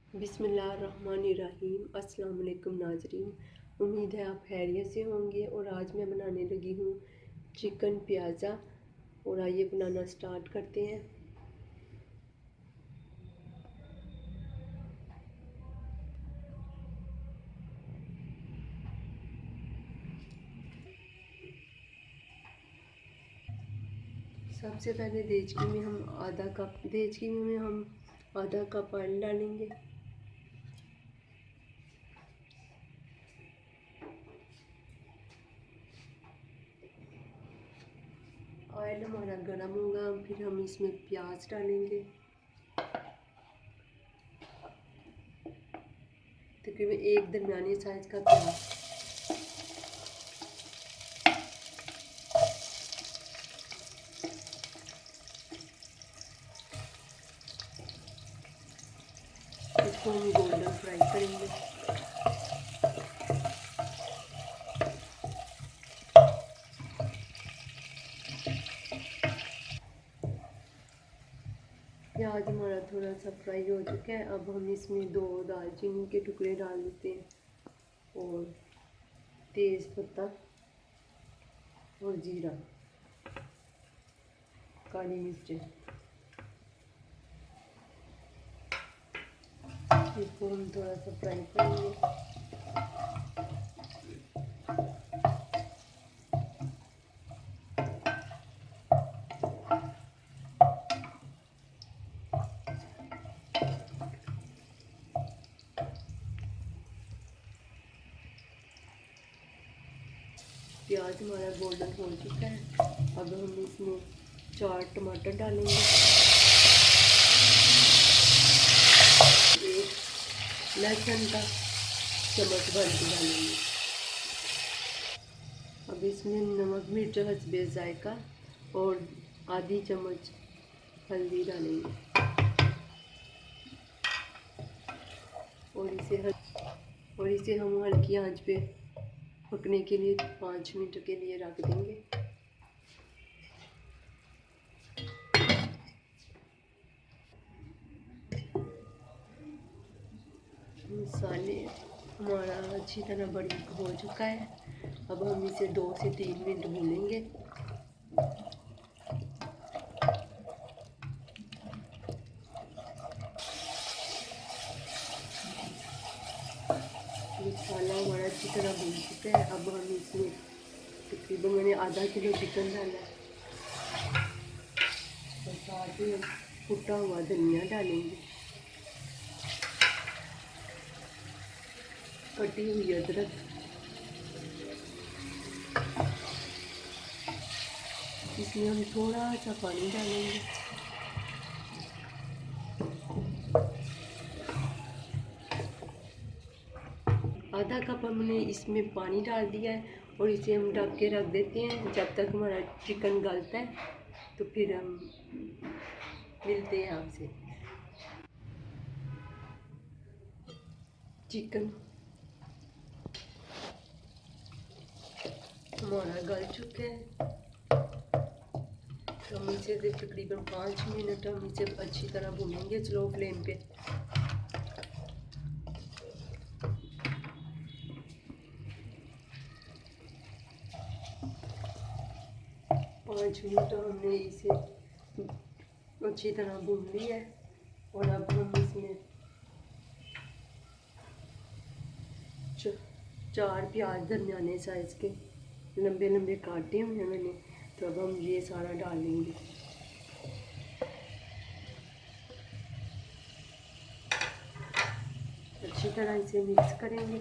बिस्मिल्लाहिर्रहमानिर्रहीम। अस्सलाम वालेकुम नाज़रीन, उम्मीद है आप खैरियत से होंगे। और आज मैं बनाने लगी हूँ चिकन प्याज़ा। और आइए बनाना स्टार्ट करते हैं। सबसे पहले देचकी में हम आधा कप ऑयल डालेंगे। ऑयल हमारा गर्म होगा, फिर हम इसमें प्याज डालेंगे। तकरीबन एक दरमियानी साइज़ का प्याज। इसको हम गोल्डन फ्राई करेंगे। प्याज हमारा थोड़ा सा फ्राई हो चुका है। अब हम इसमें 2 दालचीनी के टुकड़े डाल देते हैं और तेज़ पत्ता और जीरा, काली मिर्च। इसको हम थोड़ा सा फ्राई करेंगे। प्याज हमारा गोल्डन हो चुका है। अब हम इसमें 4 टमाटर डालेंगे। एक लहसुन का चम्मच भर के डालेंगे। अब इसमें नमक मिर्च हस्बे जायका और आधी चम्मच हल्दी डालेंगे। और इसे हम हल्की आंच पे पकने के लिए 5 मिनट के लिए रख देंगे। मसाले हमारा अच्छी तरह बड़ी हो चुका है। अब हम इसे 2 से 3 मिनट भूनेंगे। मसाला हमारा अच्छी तरह भून चुका है। अब हम इसमें तकरीबन मैंने आधा किलो चिकन डाला है और साथ ही हम कुटा हुआ धनिया डालेंगे, कटी हुई अदरक, इसमें हम थोड़ा सा पानी डालेंगे। आधा कप हमने इसमें पानी डाल दिया है और इसे हम ढक के रख देते हैं जब तक हमारा चिकन गलता है। तो फिर हम मिलते हैं आपसे। चिकन हमारा गल चुका है। हम इसे तकरीबन 5 मिनट हम इसे अच्छी तरह भूनेंगे स्लो फ्लेम पे। 5 मिनट हमने इसे अच्छी तरह भून लिया है। और अब हम इसमें 4 प्याज दरमियाने साइज़ के लंबे लंबे काटे हुए हैं मैंने। तो अब हम ये सारा डालेंगे। अच्छी तरह इसे मिक्स करेंगे।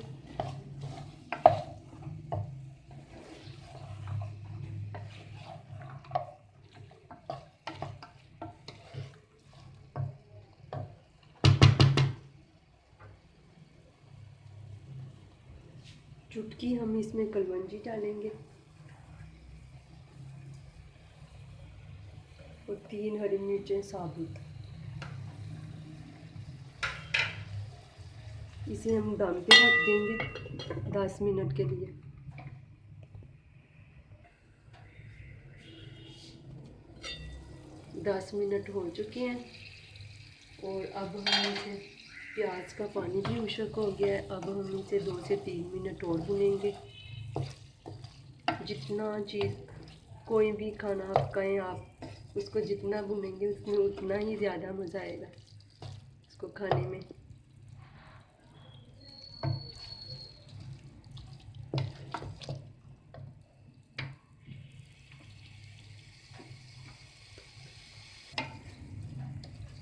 चुटकी हम इसमें कलवंजी डालेंगे और 3 हरी मिर्चें साबुत। इसे हम दम पे रख देंगे 10 मिनट के लिए। 10 मिनट हो चुके हैं और अब हम इसे प्याज का पानी भी उशक हो गया है। अब हम इसे 2 से 3 मिनट और भुनेंगे। जितना चीज़ कोई भी खाना आप कहें, आप उसको जितना भुनेंगे उसमें उतना ही ज़्यादा मज़ा आएगा उसको खाने में।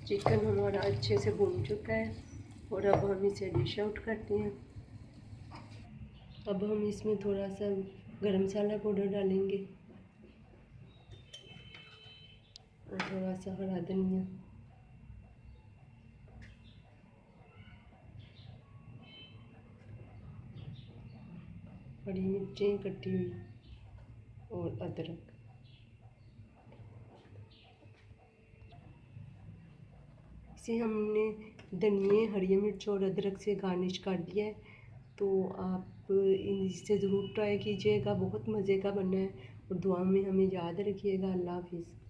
चिकन हमारा अच्छे से भुन चुका है और अब हम इसे डिश आउट करते हैं। अब हम इसमें थोड़ा सा गरम मसाला पाउडर डालेंगे और थोड़ा सा हरा धनिया, हरी मिर्चें कटी हुई और अदरक। इसे हमने धनिए, हरी मिर्च और अदरक से गार्निश कर दिया है। तो आप इसे ज़रूर ट्राई कीजिएगा, बहुत मज़े का बना है। और दुआ में हमें याद रखिएगा। अल्लाह हाफिज़।